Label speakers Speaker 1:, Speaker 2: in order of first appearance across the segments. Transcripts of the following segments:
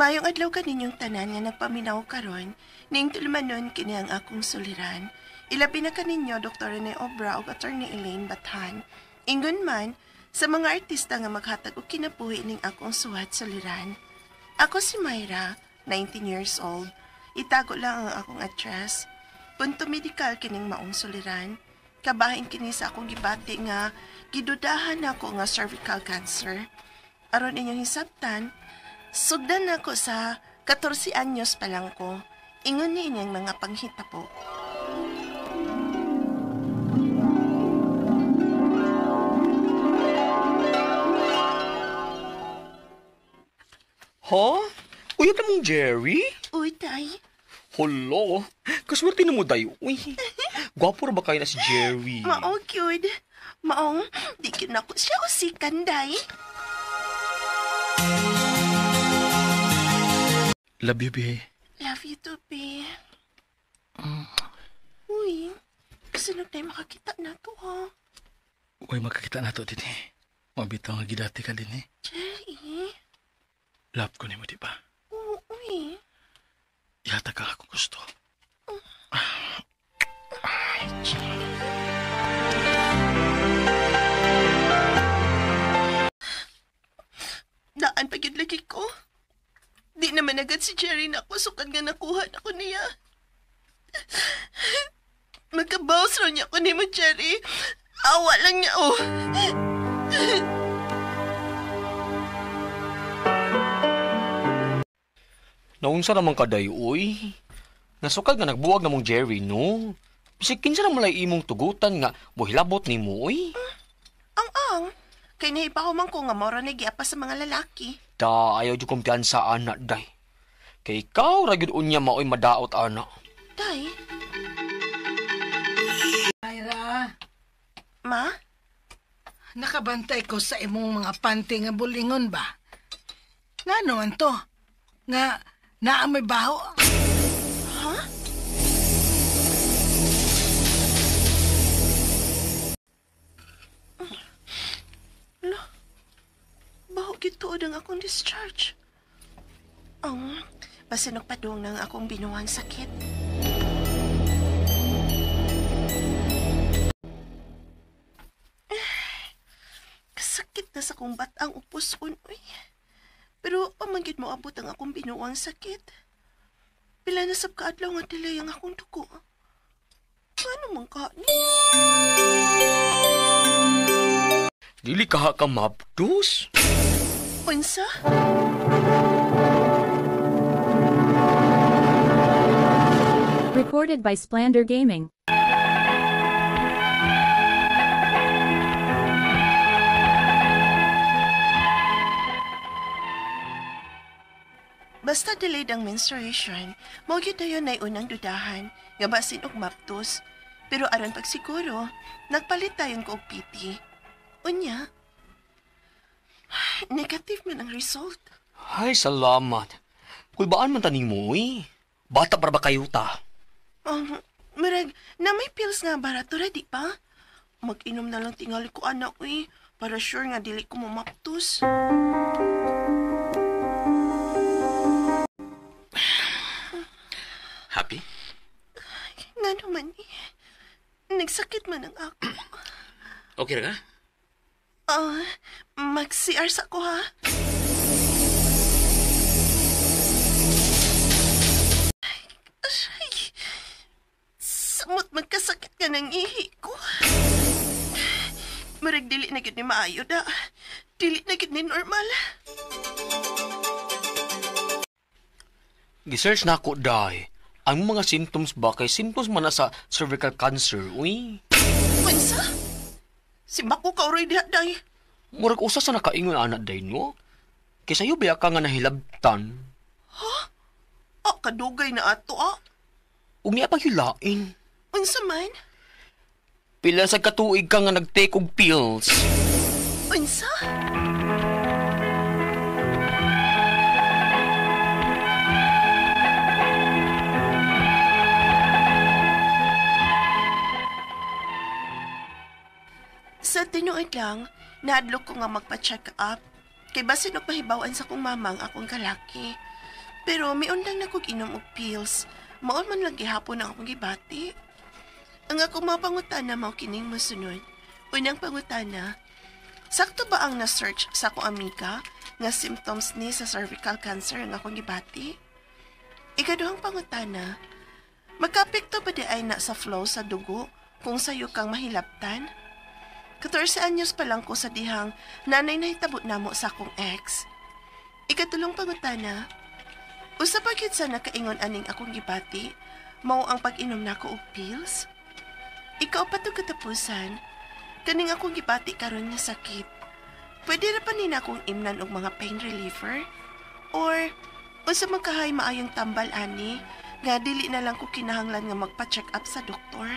Speaker 1: Mayong adlaw kaninyong tanan nga nagpaminaw karon, ning tulumanon kini ang akong suliran. Ilabi na kaninyo Dr. Rene Obra ug Attorney Elaine Bathan. Ingon man sa mga artista nga maghatag og kinabuhi ning akong suwat suliran. Ako si Myra, 19 years old. Itago lang ang akong address. Punto medikal kining maong suliran. Kabahin kini sa akong gibati nga gidudahan ako nga cervical cancer. Aron inyong hisabtan, sugdan ako sa 14 anyos pa lang ko. Ingon ni inyong mga panghita po.
Speaker 2: Ha? Uyab na mong Jerry?
Speaker 1: Uy, tay.
Speaker 2: Hala, kaswerte na mo dayo. Uy, gwapo ra ba kayo na si Jerry?
Speaker 1: Maong cute. Maong, di ko na ko siya usikan, day.
Speaker 2: Love you, be.
Speaker 1: Love you too, be. Uy, gusto na tayo makakita na to, ha?
Speaker 3: Uy, makakita na to, din eh. Mabitaw nga gidati ka din eh.
Speaker 1: Jerry.
Speaker 3: Love ko ni mo, di ba?
Speaker 1: Oo, uy.
Speaker 3: Yata ka ako gusto.
Speaker 1: Ay, Jerry. Daan pa yun lagi ko. Di naman agad si Jerry na ako sukan nga nakuha na ko niya. Magkabaws ron niya ko ni mo, Jerry. Awa lang niya, oh.
Speaker 2: Naunsa naman ka dayo, uy. Nasukad nga nagbuwag na mong Jerry, no? Bisig kinsa na malay imong tugutan nga buhilabot ni mo, uy.
Speaker 1: Ang. Kay naipahuman ko nga mora na giapa sa mga lalaki.
Speaker 2: Da, ayaw di kumpiyansa, anak, day. Kay ikaw, ragyod unya maoy madaot, anak.
Speaker 1: Day,
Speaker 4: Myra,
Speaker 1: ma?
Speaker 4: nakabantay ko sa imong mga panty nga bulingon ba? Nga naman to? Nga naamoy baho?
Speaker 1: Ha? Lo, baho gituod ang akong discharge. Ang, basinog padung ng akong binuang sakit. Kasakit na sa kong batang upos-un, uy. Pero pamanggit mo abot ang akong binuang sakit. Pila na sab kaadlaw nga delay ang akong dugo. Ano man ka ni?
Speaker 2: Dili ka ka mabdos?
Speaker 1: Unsa?
Speaker 5: Recorded by Splander Gaming.
Speaker 1: Basta delayed ang menstruation, mao gyud dayon nay unang dudahan nga basin og maptos. Pero aron pagsiguro, nagpalit tayon ko og PT. Unya, negative man ang result.
Speaker 2: Ay, salamat. Kung baan man taning mo, uy. Bata para ba kayo ta?
Speaker 1: Murag, na may pills nga barato ra di pa? Mag-inom na lang tingali ko anak, uy. Para sure nga dili ko mamaptos.
Speaker 2: Happy?
Speaker 1: Nga naman eh. Nagsakit man ang ako.
Speaker 2: Okay ra ka?
Speaker 1: Mag-CR sa ko ha. Ay, samot magkasakit ka ng ihi ko. Marag dili na gid ni maayo da. Dili na gid ni normal.
Speaker 2: Gisearch na ako, day. Ang mga symptoms ba kay symptoms man na sa cervical cancer, uy.
Speaker 1: Unsa? Si Mako ka oray diha day.
Speaker 2: Murag usa sa nakaingon anak day no? Kay sayo biya ka nga nahilabtan.
Speaker 1: Kadugay na ato
Speaker 2: Ug niya pang hilain.
Speaker 1: Unsa man?
Speaker 2: Pila sa katuig ka nga nag-take og pills.
Speaker 1: Unsa? Sa tinuod lang, naadlok ko nga magpa-check up. Kay basin og mahibawaan sa kong mamang akong kalaki. Pero may undang na kog inom og pills. Maon man lang gihapon ang akong gibati. Ang akong mga pangutana mao kining mosunod. Unang pangutana, sakto ba ang na-search sa akong amiga nga symptoms ni sa cervical cancer ang akong gibati? Ikaduhang pangutana, magkaapekto ba di ay na sa flow sa dugo kung sayo kang mahilabtan? 14 anyos pa lang ko sa dihang nanay na hitabo namo sa akong ex. Ikatulong pangutana, usa pa gyud sa nakaingon aning akong gibati, mao ang pag-inom nako og pills? Ikaw pa to katapusan, kaning akong gibati karon nga sakit. Pwede ra pa nina akong imnan og mga pain reliever? Or unsa man kahay maayong tambal ani nga dili na lang ko kinahanglan nga magpa-check up sa doktor?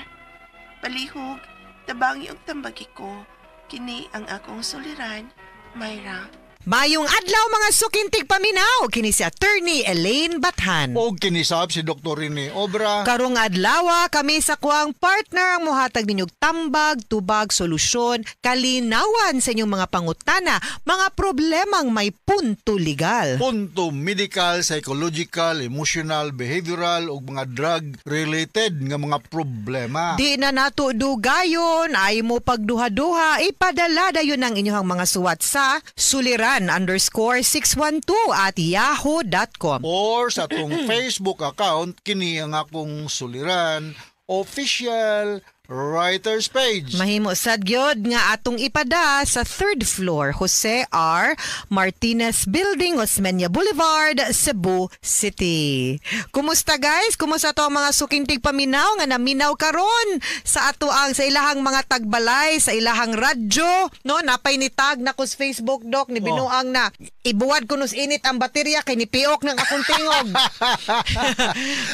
Speaker 1: Palihog, tabangi og tambagi ko. Kini ang akong suliran, Myra.
Speaker 5: Mayong adlaw mga sukintig paminaw, kini si Attorney Elaine Bathan.
Speaker 6: O kinisab si Dr. Rene Obra.
Speaker 5: Karong adlaw kami sa kuang partner ang muhatag ninyog tambag, tubag, solusyon, kalinawan sa inyong mga pangutana, mga problemang may punto legal.
Speaker 6: Punto medical, psychological, emotional, behavioral o mga drug-related nga mga problema.
Speaker 5: Di na nato dugayon, ay mo pagduha-duha, ipadala dayon ang inyong mga suwat sa suliran_612@yahoo.com.
Speaker 6: Or sa atong Facebook account, kini ang akong suliran, official writer's page.
Speaker 5: Mahimo sad gyud nga atong ipada sa 3rd floor Jose R. Martinez Building, Osmeña Boulevard, Cebu City. Kumusta guys? Kumusta to ang mga sukintig paminaw nga naminaw karon sa ato ang sa ilahang mga tagbalay, sa ilahang radyo, no? Napay ni tag na kus Facebook doc ni binuang na ibuwad kunos init ang baterya kay ni piok ng akong tingog.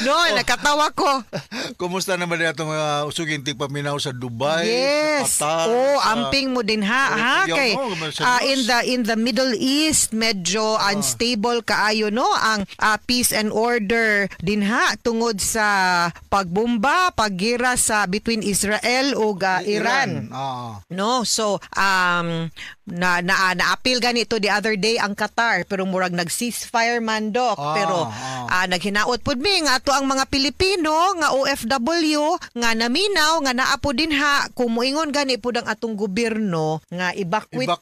Speaker 5: No, nakatawa ko.
Speaker 6: Kumusta naman itong mga usugintig paminaw sa Dubai,
Speaker 5: Yes.
Speaker 6: sa Qatar?
Speaker 5: Amping mo din ha kay in the Middle East medyo unstable kaayo no ang peace and order din ha tungod sa pagbomba, paggira sa between Israel ug Iran. No, so na-appeal ganito the other day ang Qatar pero murag nag-ceasefire man dok pero naghinaot pud mi nga ato ang mga Pilipino nga OFW nga naminaw nga naapo din ha kung moingon gani pud ang atong gobyerno nga evacuate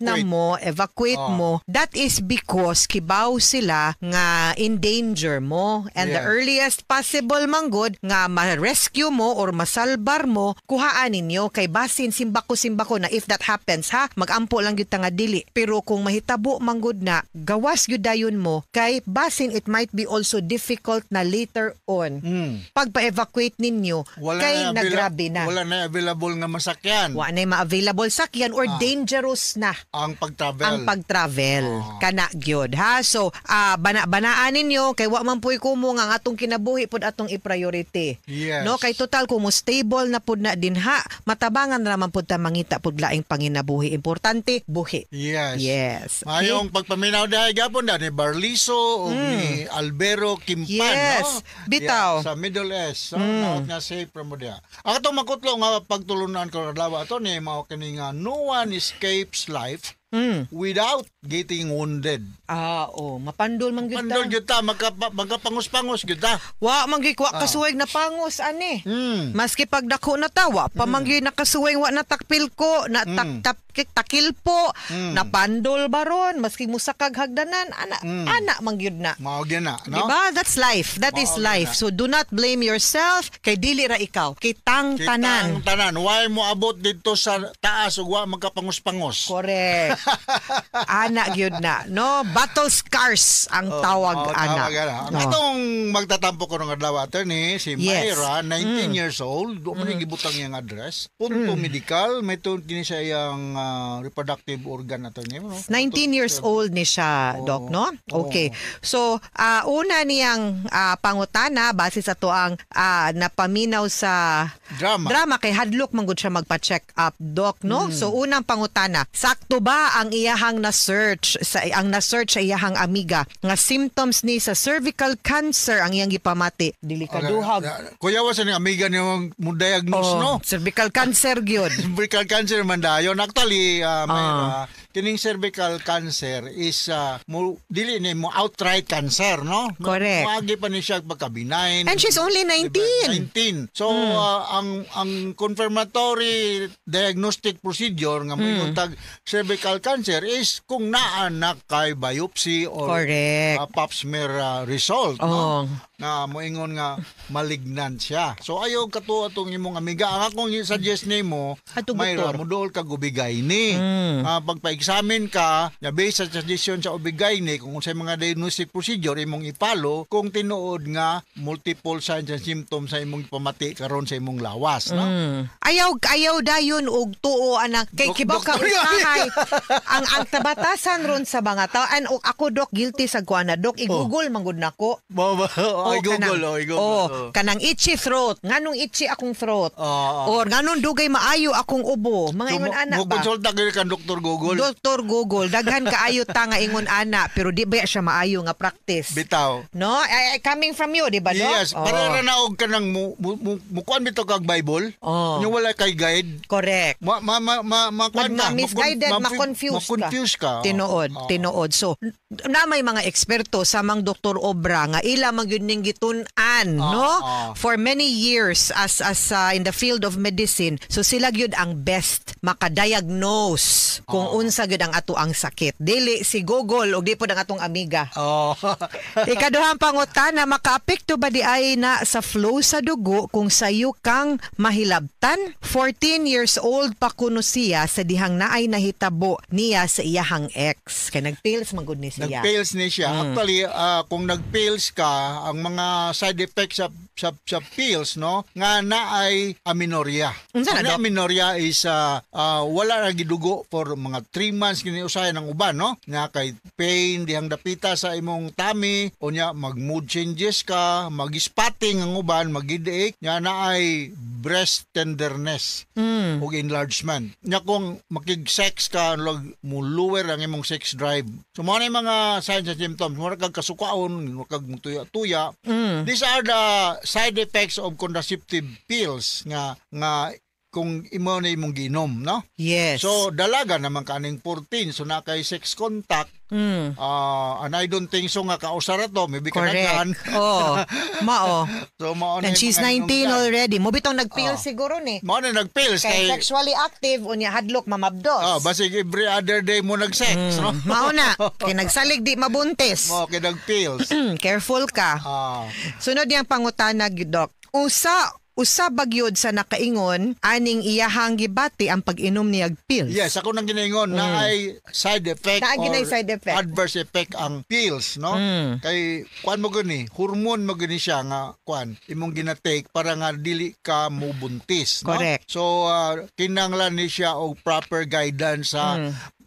Speaker 5: mo that is because kibaw sila nga in danger mo and the earliest possible manggod nga ma-rescue mo or masalbar mo kuhaan ninyo kay basin simbako na if that happens ha magampo lang gyud nga dili pero kung mahitabo manggod na gawas gyud dayon mo kay basin it might be also difficult na later on pagpa-evacuate ninyo kay nagrabe na
Speaker 6: wala na available nga masakyan.
Speaker 5: Wa na ma-available sakyan or dangerous na
Speaker 6: ang pagtravel.
Speaker 5: Kana gyud ha. So banaan ninyo kay wa man puy kumo nga atong kinabuhi pud atong i-priority.
Speaker 6: Yes.
Speaker 5: No kay total kung stable na pud na din ha matabangan ra man pud ta mangita pud laing panginabuhi. Importante buhi.
Speaker 6: Yes.
Speaker 5: Okay?
Speaker 6: Mayong pagpaminaw dahi gapon da ni Barliso o ni Albero Kimpan no.
Speaker 5: Bitaw.
Speaker 6: Sa Middle East. So, naot nga safe from dia. Ang atong makutlo nga pagtulunan ko adlaw ato ni mao kini nga no one escapes life without getting wounded.
Speaker 5: Mapandol man gyud ta.
Speaker 6: Pandol gyud ta magkapangus-pangus gyud ta.
Speaker 5: Wa man gyud kasuweg na pangus ani. Maski pagdako na tawa, pa man gyud nakasuweg wa na takpil ko, na takilpo, na pandol baron, maski musakag hagdanan, ana man gyud na.
Speaker 6: Mao gyud na, no?
Speaker 5: Diba? That's life. That is life. So do not blame yourself kay dili ra ikaw. Kitang tanan.
Speaker 6: Why mo abot dito sa taas ug wa magkapangus-pangus?
Speaker 5: Correct. Ana gyud na, no? Battle scars ang tawag ana.
Speaker 6: Ang atong magtatampo ko ng adlaw attorney si Myra, 19 years old, do man gibutang iyang address. Punto medical, may tun kini siya iyang reproductive organ attorney, no?
Speaker 5: 19 years old ni siya, doc, no? Okay. So, una niyang pangutana base sa tuang napaminaw sa drama kay hadlok man gud siya magpa-check up, doc, no? So, unang pangutana, sakto ba ang iyahang na-search sa iyahang amiga nga symptoms ni sa cervical cancer ang iyang gipamati? Dili ka duhag.
Speaker 6: Kuya wa sa ni amiga niyo mo diagnose no?
Speaker 5: Cervical cancer gyud.
Speaker 6: Cervical cancer man dayon. Actually, kining cervical cancer is dili ni mo outright cancer, no?
Speaker 5: Correct.
Speaker 6: Maagi pa ni siya pagka-benign.
Speaker 5: And she's only 19.
Speaker 6: 19. So ang confirmatory diagnostic procedure nga mo tag cervical cancer is kung naanak kay biopsy or
Speaker 5: Correct.
Speaker 6: pap smear result,
Speaker 5: Oh.
Speaker 6: no? Na moingon nga malignant siya. So ayaw kato atong imong amiga. Ang akong suggest nimo,
Speaker 5: Atong
Speaker 6: Mayra,
Speaker 5: doktor.
Speaker 6: mudol ka ubigay ni. Pagpa-examine ka, na based sa suggestion sa ubigay ni, kung sa mga diagnostic procedure imong ipalo, kung tinuod nga multiple signs and symptoms sa imong pamati karon sa imong lawas, no?
Speaker 5: Ayaw dayon og tuo anak kay kibaw ka
Speaker 6: Doktor,
Speaker 5: usahay ang tabatasan ron sa mga tao and ako dok guilty sa kuana dok i-google man gud nako.
Speaker 6: Ay, Google,
Speaker 5: Kanang itchy throat. Nganong itchy akong throat?
Speaker 6: Oo.
Speaker 5: Or nganong dugay maayo akong ubo. Mga ingon ana ba?
Speaker 6: Mo-consulta ka kan Dr. Google.
Speaker 5: Dr. Google, daghan kaayo ta nga ingon ana pero di ba siya maayo nga practice.
Speaker 6: Bitaw.
Speaker 5: No? Coming from you, di ba, Dok?
Speaker 6: Yes, para na og kanang mukuan bito kag Bible.
Speaker 5: Oh.
Speaker 6: Yung wala kay guide.
Speaker 5: Correct. Misguided, ma-confuse ka. Tinuod. So, na may mga eksperto sa mga Dr. Obra nga ila magyud gitun-an, no? For many years as in the field of medicine. So sila gyud ang best makadiagnose kung unsa gyud ang ato ang sakit. Dili si Google og di pod ang atong amiga. Ikaduhang pangutana, makaapekto ba di ay na sa flow sa dugo kung sayo kang mahilabtan? 14 years old pa kuno siya sa dihang naay nahitabo niya sa iyahang ex. Kay nagpills man gud ni siya.
Speaker 6: Nag-pills ni siya. Actually, kung nag-pills ka, ang mga side effects sa pills, no, nga na ay amenorrhea.
Speaker 5: Unsa na,
Speaker 6: Ang
Speaker 5: Dok?
Speaker 6: amenorrhea is wala na gidugo for mga 3 months kini usahay ng uban, no? Nga kay pain dihang dapita sa imong tummy, o nya mag-mood changes ka, mag-spotting ang uban, mag-headache, nya na ay breast tenderness o enlargement. Nya kung makig-sex ka, mo lower ang imong sex drive. So mga na yung mga signs and symptoms, mura kag kasukaon, mura kag tuya-tuya. These are the side effects of contraceptive pills nga kung imo na imong ginom, no?
Speaker 5: Yes.
Speaker 6: So dalaga naman kaning 14, so na kay sex contact. And I don't think so nga kausara to, maybe kanagan.
Speaker 5: Correct. Mao.
Speaker 6: So mao
Speaker 5: And
Speaker 6: na
Speaker 5: she's
Speaker 6: yung
Speaker 5: 19
Speaker 6: mga
Speaker 5: already. Mo bitong nagpil siguro ni.
Speaker 6: mao na nagpills
Speaker 5: Kay
Speaker 6: kay
Speaker 5: sexually active unya hadlok mamabdos.
Speaker 6: basig every other day mo nag-sex, no?
Speaker 5: Mao na. Kay nagsalig di mabuntis.
Speaker 6: Mo kay nagpills.
Speaker 5: Careful ka. Sunod yang pangutana gyud, Dok. Usa bagyod sa nakaingon aning iyahang gibati ang pag-inom niyag pills.
Speaker 6: Yes, ako nang ginaingon na ay side effect
Speaker 5: Na ay
Speaker 6: or
Speaker 5: ginay side effect.
Speaker 6: adverse effect ang pills, no? Kay kuan mo gani, hormone mo gani siya nga kuan imong ginatake para nga dili ka mubuntis, no?
Speaker 5: Correct.
Speaker 6: So kinahanglan ni siya og proper guidance sa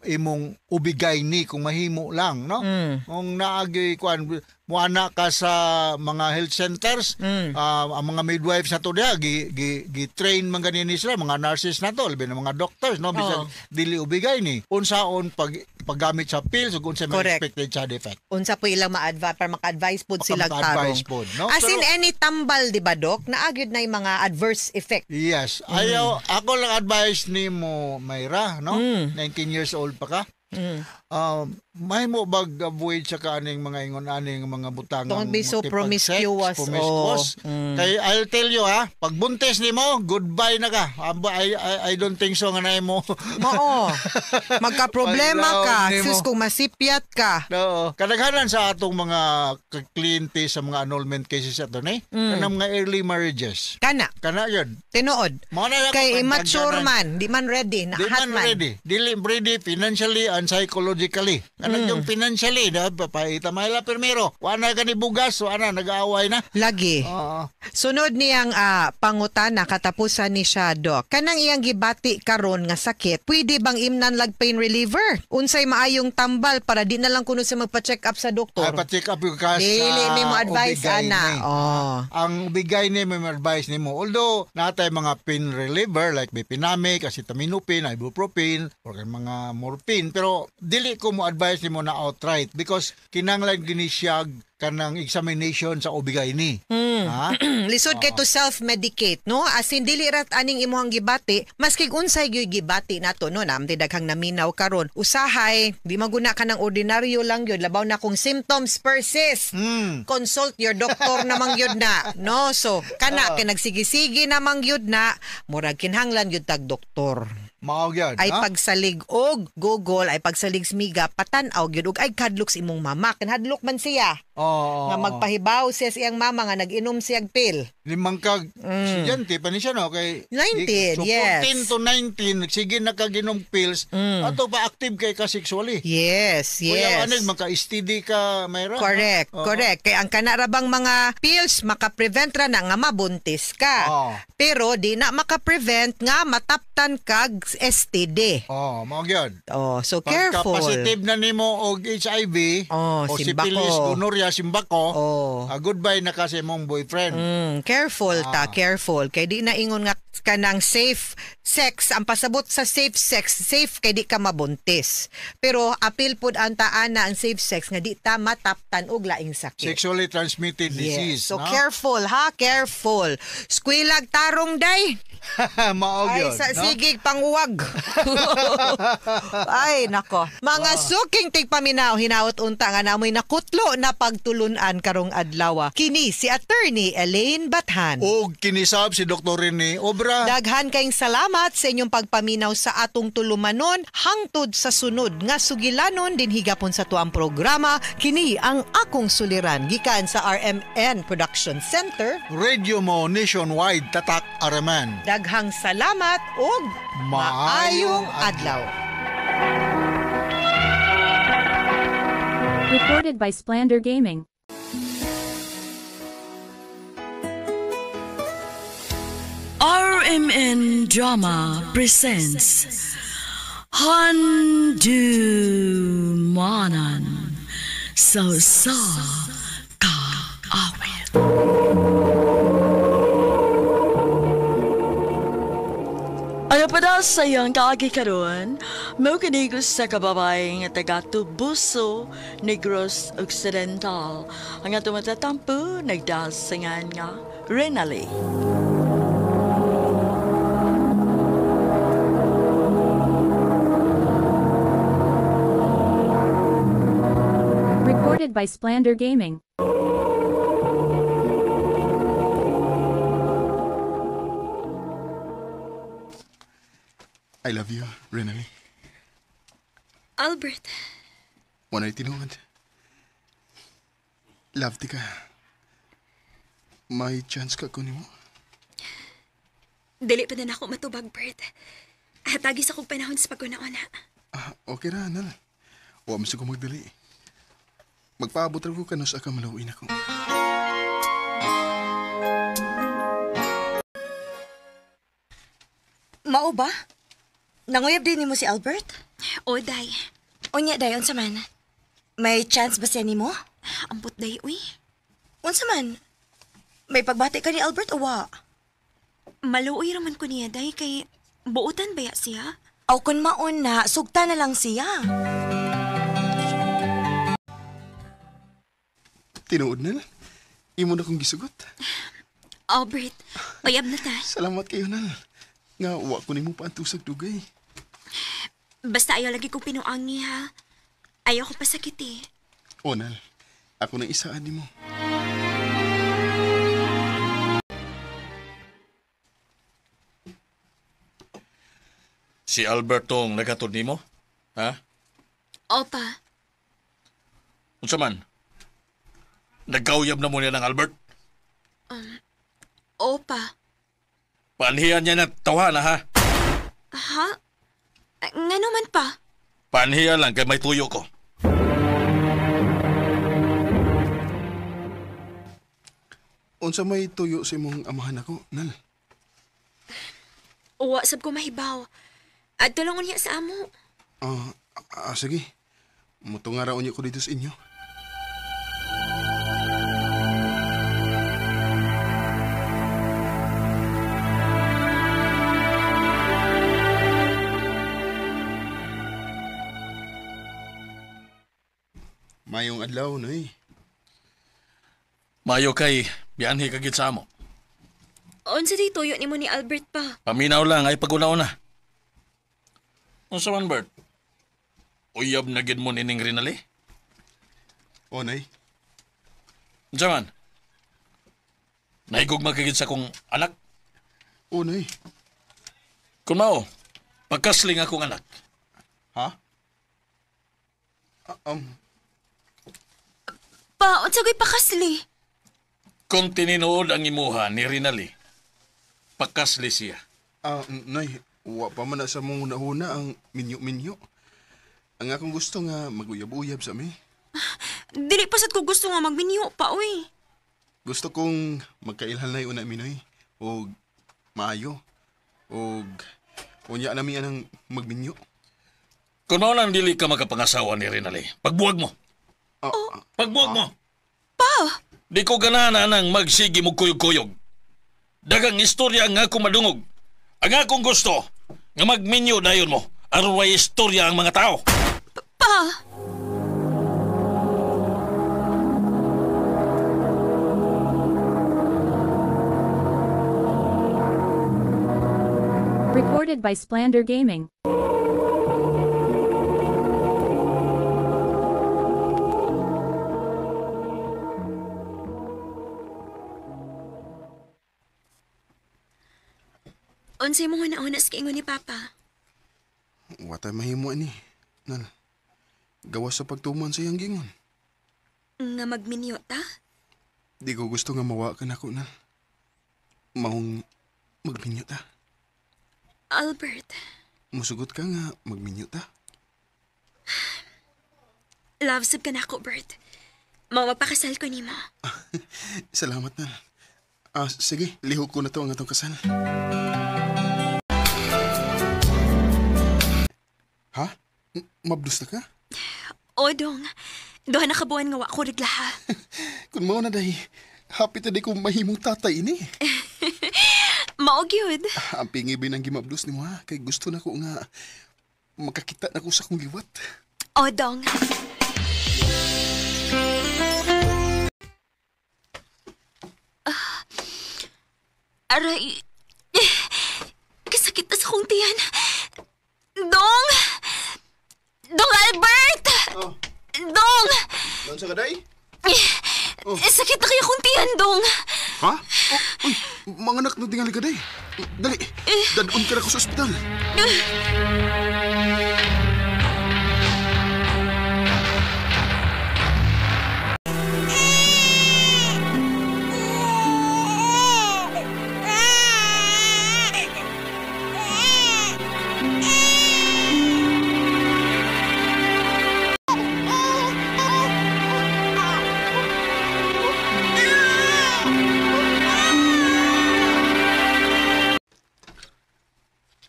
Speaker 6: imong ubigay ni kung mahimo lang, no? Kung naagi kuan muana ka sa mga health centers, ang mga midwives na to diha gi-train man ganin sila, mga nurses na to, labi na mga doctors, no? Bisan dili ubigay ni unsaon paggamit sa pills ug unsa may
Speaker 5: Correct.
Speaker 6: expected side effect.
Speaker 5: Unsa po ilang ma-advise para maka-advise pod sila tarong.
Speaker 6: Maka-advise pod, no?
Speaker 5: As in
Speaker 6: Pero-
Speaker 5: any tambal, di ba, Dok? Naagyod na yung mga adverse effect.
Speaker 6: Yes. Ayaw, ako lang advice ni mo, Mayra, no? 19 years old pa ka. May mo avoid sa kaning mga ingon-aning mga butang.
Speaker 5: Don't be so promiscuous.
Speaker 6: Kay I'll tell you pag buntis ni mo, goodbye na ka. I don't think so nga na mo.
Speaker 5: Oo. Magka-problema ka.
Speaker 6: Paglaon nimo.
Speaker 5: Sis, kung masipyat ka.
Speaker 6: Oo. Kadaghanan sa atong mga kliyente sa mga annulment cases ato ni, kanang mga early marriages.
Speaker 5: Kana.
Speaker 6: Kana yun.
Speaker 5: Tinuod.
Speaker 6: Mao na
Speaker 5: Kay
Speaker 6: ako,
Speaker 5: immature
Speaker 6: pagdagdanan.
Speaker 5: man. Di man ready.
Speaker 6: Di
Speaker 5: Nahat
Speaker 6: man
Speaker 5: man.
Speaker 6: ready. Dili ready financially and psychologically. Kanang yung financially, papaita mahila primero. Wala ka ni bugas, wala nag-aaway na.
Speaker 5: Lagi.
Speaker 6: Oo.
Speaker 5: Sunod niyang pangutana katapusan ni siya, Dok. Kanang iyang gibati karon nga sakit, pwede bang imnan lag pain reliever? Unsay maayong tambal para di na lang kuno siya magpa-check up sa doktor?
Speaker 6: Ay, pa-check up yung ka sa
Speaker 5: Dili may mo advice
Speaker 6: ubigay
Speaker 5: ana.
Speaker 6: ni.
Speaker 5: Oh.
Speaker 6: Ang ubigay ni may advice ni mo. Although, natay mga pain reliever like Bepinamic, acetaminophen, ibuprofen, or mga morphine. Pero, dili ko mo advice advise nimo na outright because kinanglan gini siya kanang examination sa OB-GYN. Ha?
Speaker 5: Lisod kay to self-medicate, no? As in, dili rat aning imuhang gibati, maski unsay gyud gibati nato, no? Namti daghang naminaw karon. Usahay, di maguna ka ng ordinaryo lang yun. Labaw na kung symptoms persist. Consult your doctor namang yun na, no? So, kana, kay nagsigi-sigi namang yun na, murag kinhanglan yun tag doktor.
Speaker 6: Mao gyud,
Speaker 5: Ay
Speaker 6: ha?
Speaker 5: pagsalig og Google, ay pagsalig smiga, patanaw gyud og ay kadlok sa imong mama. Kanhadlok man siya.
Speaker 6: Oo.
Speaker 5: Nga magpahibaw siya sa iyang mama nga nag-inom siyag pill.
Speaker 6: Limang kag estudyante pa ni siya, no? Kay
Speaker 5: 19,
Speaker 6: so,
Speaker 5: yes.
Speaker 6: 14 to 19, sige nakaginom pills, ato pa active kay ka sexually.
Speaker 5: Yes,
Speaker 6: Kuya,
Speaker 5: yes.
Speaker 6: ano, maka-STD ka, Mayra?
Speaker 5: Correct,
Speaker 6: Oo.
Speaker 5: correct. Kaya ang kanarabang mga pills, makaprevent ra na nga mabuntis ka.
Speaker 6: Oo.
Speaker 5: Pero di na makaprevent nga mataptan kag STD.
Speaker 6: Oh, mao gyud.
Speaker 5: Oh, so
Speaker 6: Pagka
Speaker 5: careful.
Speaker 6: positive na nimo og HIV,
Speaker 5: Oh,
Speaker 6: o
Speaker 5: simbako.
Speaker 6: syphilis, gonorrhea, simbako,
Speaker 5: Oh.
Speaker 6: goodbye na kasi mong boyfriend.
Speaker 5: Careful ta, careful. Kay di na ingon nga ka ng safe sex. Ang pasabot sa safe sex, safe kay di ka mabuntis. Pero apil pud ang taan na ang safe sex nga di ta mataptan og laing sakit.
Speaker 6: Sexually transmitted disease.
Speaker 5: Yes. So
Speaker 6: no?
Speaker 5: careful ha, careful. Squilag tarong day.
Speaker 6: Mao
Speaker 5: Ay,
Speaker 6: gyud,
Speaker 5: sa
Speaker 6: no?
Speaker 5: sigig panguwag. Ay, nako. Mga suking tigpaminaw, hinaot unta nga namoy nakutlo na pagtulunan karong adlaw. Kini si Attorney Elaine Bathan.
Speaker 6: Og kinisab si Dr. Rene Obra.
Speaker 5: Daghan kayong salamat sa inyong pagpaminaw sa atong tulumanon hangtod sa sunod nga sugilanon din higapon sa tuang programa. Kini ang akong suliran gikan sa RMN Production Center.
Speaker 6: Radio mo nationwide tatak araman.
Speaker 5: Daghang salamat ug maayong adlaw.
Speaker 7: Recorded by Splander Gaming.
Speaker 8: RMN Drama presents Handumanan So Ka Awit. Ano pa daw sa iyong kaagi karon? Mau kanigos sa kababay nga taga Tubuso, Negros Occidental. Ang atong matatampo, nagdasangan nga Renali.
Speaker 7: Recorded by Splander Gaming.
Speaker 9: I love you, Renali.
Speaker 10: Albert,
Speaker 9: Wana'y tinuod. Love ti ka. May chance ka kunin mo.
Speaker 10: dili pa na ako matubag, Bert. Hatagis akong panahon sa pagkunaon.
Speaker 9: Okay ra, Nal. Huwag mo siguro magdali. Magpaabot rin ko kanos aka malawin ako.
Speaker 11: Mao ba? Nanguyab din nimo si Albert?
Speaker 10: O, day.
Speaker 11: Unya dayon sa man. May chance ba siya nimo?
Speaker 10: Ampot, day, uy.
Speaker 11: Unsa man? May pagbati ka ni Albert o wa?
Speaker 10: Maluoy raman ko niya, day, kay buutan baya siya?
Speaker 11: Aw kun maon na, sugta na lang siya.
Speaker 9: Tinuod, Nal. Imo na kong gisugot.
Speaker 10: Albert, uyab na ta.
Speaker 9: Salamat kayo, Nal. Nga, wa ko ni mo pa ang tusag dugay.
Speaker 10: Basta ayaw lagi kong pinuangi, ha? Ayaw ko pasakit, eh.
Speaker 9: O, Nal. Ako nang isaan ni mo.
Speaker 3: Si Albertong naghatod nimo? Ha?
Speaker 10: Opa,
Speaker 3: Unsa man? Nagkauyab na mo niya ng Albert?
Speaker 10: opa.
Speaker 3: Panhiyan niya na tawahan na ha?
Speaker 10: Ha? Nga naman pa.
Speaker 3: Panhiyan lang kay may tuyo ko.
Speaker 9: Unsa may tuyo sa imong amahan ako, Nal?
Speaker 10: Uwa, sab ko mahibaw. At tulungon niya sa amo.
Speaker 9: Sige. Mutunga raon niyo ko dito sa inyo. Mayong adlaw, Noy.
Speaker 3: Mayo kay biyanhi kagit sa amo.
Speaker 10: Unsa di tuyo nimo ni Albert pa?
Speaker 3: Paminaw lang ay pag-una-una. Unsa man, Bert? Uyab na gid mo nining Rinali?
Speaker 9: O, Noy.
Speaker 3: Unsa man? Naigugma kagit sa kong anak?
Speaker 9: O, Noy.
Speaker 3: Kung mao, pagkasling akong anak.
Speaker 9: Ha?
Speaker 10: Pa, unsa gay pakasli?
Speaker 3: Kung tininuod ang imuha ni Rinali, pagkasli siya.
Speaker 9: Noy, wa pa man na sa mong nahuna ang minyo-minyo. Ang akong gusto nga maguyab-uyab sa mi.
Speaker 10: Dili pa sad ko gusto nga magminyo pa, uy.
Speaker 9: Gusto kong magkailhan na una minoy. O maayo. O unya na miya ng magminyo.
Speaker 3: Kung mao lang dili ka makapangasawa ni Rinali, pagbuwag mo. Pagbuwag mo.
Speaker 10: Pa!
Speaker 3: Di ko ganahan nang magsigi mo kuyog-kuyog. Dagang istorya nga akong madungog. Ang akong gusto, nga magminyo dayon mo. Aron way istorya ang mga tao.
Speaker 10: Pa!
Speaker 7: Recorded by Splander Gaming.
Speaker 10: Unsay mo una-una sa kiingon ni Papa?
Speaker 9: Wa tay mahimo ani. Nal. Gawas sa pagtuman sa iyang gingon.
Speaker 10: Nga magminyo ta?
Speaker 9: Di ko gusto nga mawa ka na ko, Nal. Maong magminyo ta.
Speaker 10: Albert,
Speaker 9: Musugot ka nga magminyo ta.
Speaker 10: love sab ka na ako, Bert. Mao magpakasal ko nimo.
Speaker 9: Salamat, Nal. Sige, lihok ko na to ang atong kasal. Ha? Mabdus na ka?
Speaker 10: O dong, duha na kabuan nga wa ko reglaha.
Speaker 9: Kung mao na dahi, happy taday kung mahimong tatay ini.
Speaker 10: Mao gyud.
Speaker 9: Ang pingi binang gimabdus ni mo ha, kay gusto na ko nga makakita na ko sa kong liwat.
Speaker 10: O dong. Aray, kasakit na sa kong tiyan. Dong! Dong Albert!
Speaker 9: Oh.
Speaker 10: Dong!
Speaker 9: Doon sa kaday?
Speaker 10: Oh. Sakit na kaya kong tiyan, Dong.
Speaker 9: Ha? Uy, mga anak na tingali ka day. Dali, dadun ka na ko sa ospital.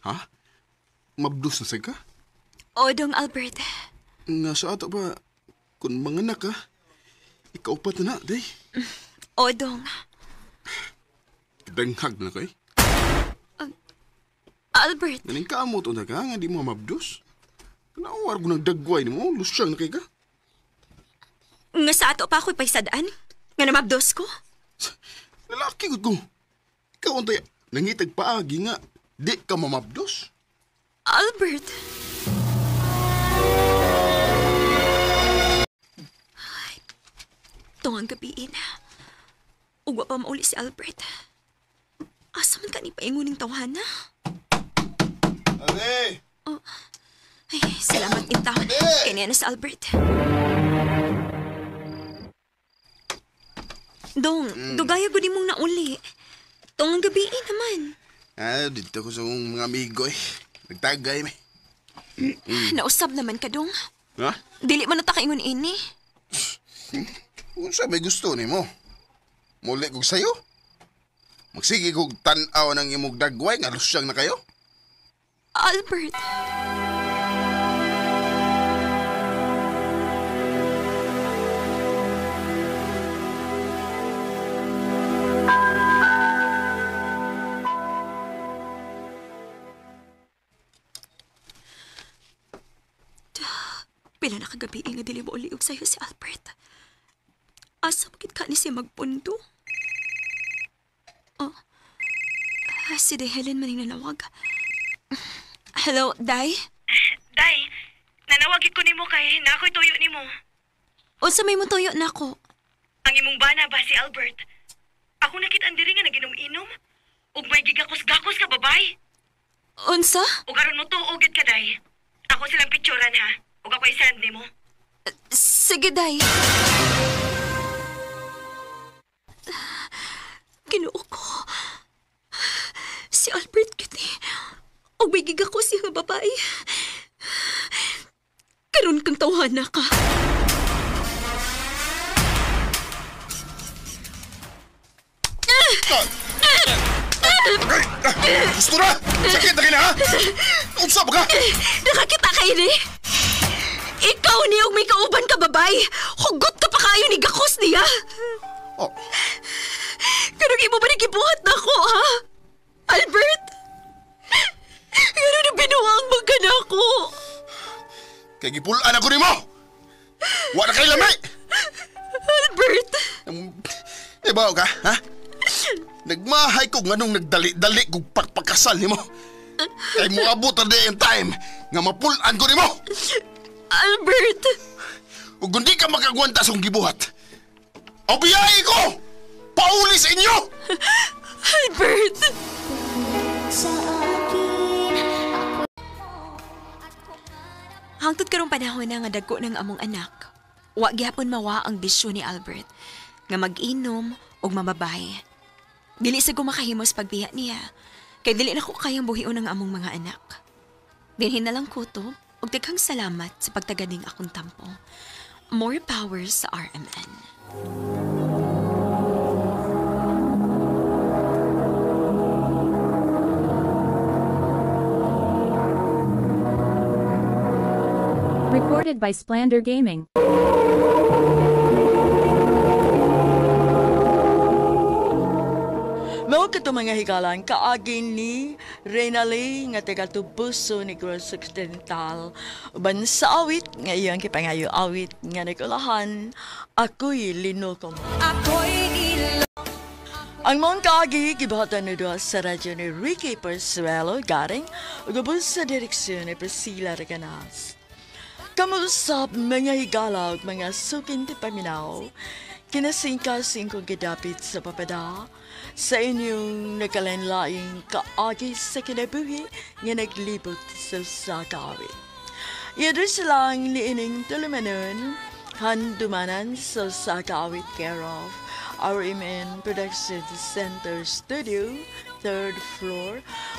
Speaker 9: Ha? Mabdus na sa ka?
Speaker 10: O dong Albert.
Speaker 9: Nga sa ato ba, kung mga anak ka, ikaw pa na, day.
Speaker 10: O dong.
Speaker 9: Danghag na kay.
Speaker 10: Albert.
Speaker 9: Naning kamot na ka, nga di mo mabdus. Kanawar ko nagdagway ni mo, lusyang na kay ka.
Speaker 10: Nga sa ato pa ako'y paisadaan? Nga namabdos ko?
Speaker 9: Lalaki ko ko. Ikaw ang tayo, nangitag paagi nga, di ka mamabdos.
Speaker 10: Albert. Ay, tungang gabiin. Ugwa pa mauli si Albert. Asa man ka ni painguning tawhana?
Speaker 9: Ate!
Speaker 10: Oh. Ay, salamat inta. Kanya na si Albert. Dong, dugaya ko di mong nauli. Tungang gabiin naman.
Speaker 9: Dito ko sa mga amigo eh. Nagtagay may.
Speaker 10: Nausab naman ka, Dong.
Speaker 9: Ha?
Speaker 10: Dili man natakaingon ini.
Speaker 9: Kung sa may gusto ni mo. Muli kong sayo. Magsige kong tanaw ng imong dagway nga lusyang na kayo.
Speaker 10: Albert. Pila na kagabi nga dili mo uliog sa'yo si Albert. Asa mo ka ni siya magpundo? Oh, si Day Helen maning nanawag. Hello, Day?
Speaker 11: Day, nanawagit ko nimo kay na ako'y tuyo nimo.
Speaker 10: Unsa may mo tuyo na ko?
Speaker 11: Ang imong bana ba si Albert? Ako nakita diri nga naginom-inom. Ug may gigakos-gakos ka babay.
Speaker 10: Unsa?
Speaker 11: Ug aron mo tuogit ka, Day. Ako silang picturean ha. Ug ako i-send nimo.
Speaker 10: Sige, Day. Ginoo ko. Si Albert giti. O may giga ko siya nga babae. Karon kang tawhana ka.
Speaker 9: Gusto na! Sakit na kina, ha? Unsa ba ka?
Speaker 10: Nakakita ka ini. Ikaw ni og may kauban ka babay. Hugot ka pa kayo ni gakos niya.
Speaker 9: Oh.
Speaker 10: Kanong imo ba nagibuhat na ko, ha? Albert? Ano na binuang mo ka na ako?
Speaker 9: Kay gipulaan ako nimo. Wa na kay lamay.
Speaker 10: Albert?
Speaker 9: Ibaw ka, ha? Nagmahay ko nganong nagdali-dali kong pagpakasal nimo. Kay mo abot na yung time nga mapulaan ko nimo.
Speaker 10: Albert!
Speaker 9: Ug hindi ka makagwanta sa kong gibuhat. O biyahe ko! Pauli sa inyo!
Speaker 10: Albert! Hangtod karong panahon na nga dagko ng among anak, wa gyapon mawa ang bisyo ni Albert nga mag-inom o mamabay. Dili sa gumakahimos pagbiya niya, kay dili na ko kayang buhion ang among mga anak. Dinhin na lang ko to, ug daghang salamat sa pagtaganing akong tampo. More power sa RMN.
Speaker 7: Recorded by Splander Gaming.
Speaker 8: Mao kato mga higalan kaagi ni Renali nga taga Tubuso ni Gross Occidental uban sa awit nga iyang kipangayo awit nga nagulahan ako'y linukom. Ang mga kaagi gibahatan ni doon sa radyo ni Ricky Persuelo garing ugabos sa direksyon ni Priscilla Reganas. Kamusap mga higala ug mga sukin ti paminaw kinasingkasing kong gidapit sa papada sa inyong nakalanlaing kaagi sa kinabuhi nga naglibot sa sakawit. Yadus lang niining tulumanon, handumanan sa sakawit care of RMN Production Center Studio, 3rd floor,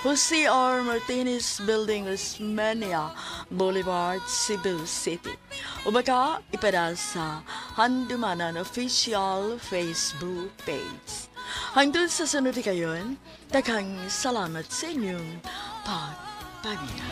Speaker 8: Jose R. Martinez Building, Osmania Boulevard, Cebu City. O baka ipada sa Handumanan Official Facebook page. Hangtod sa sunod kayon, daghang salamat sa inyong pagpabina.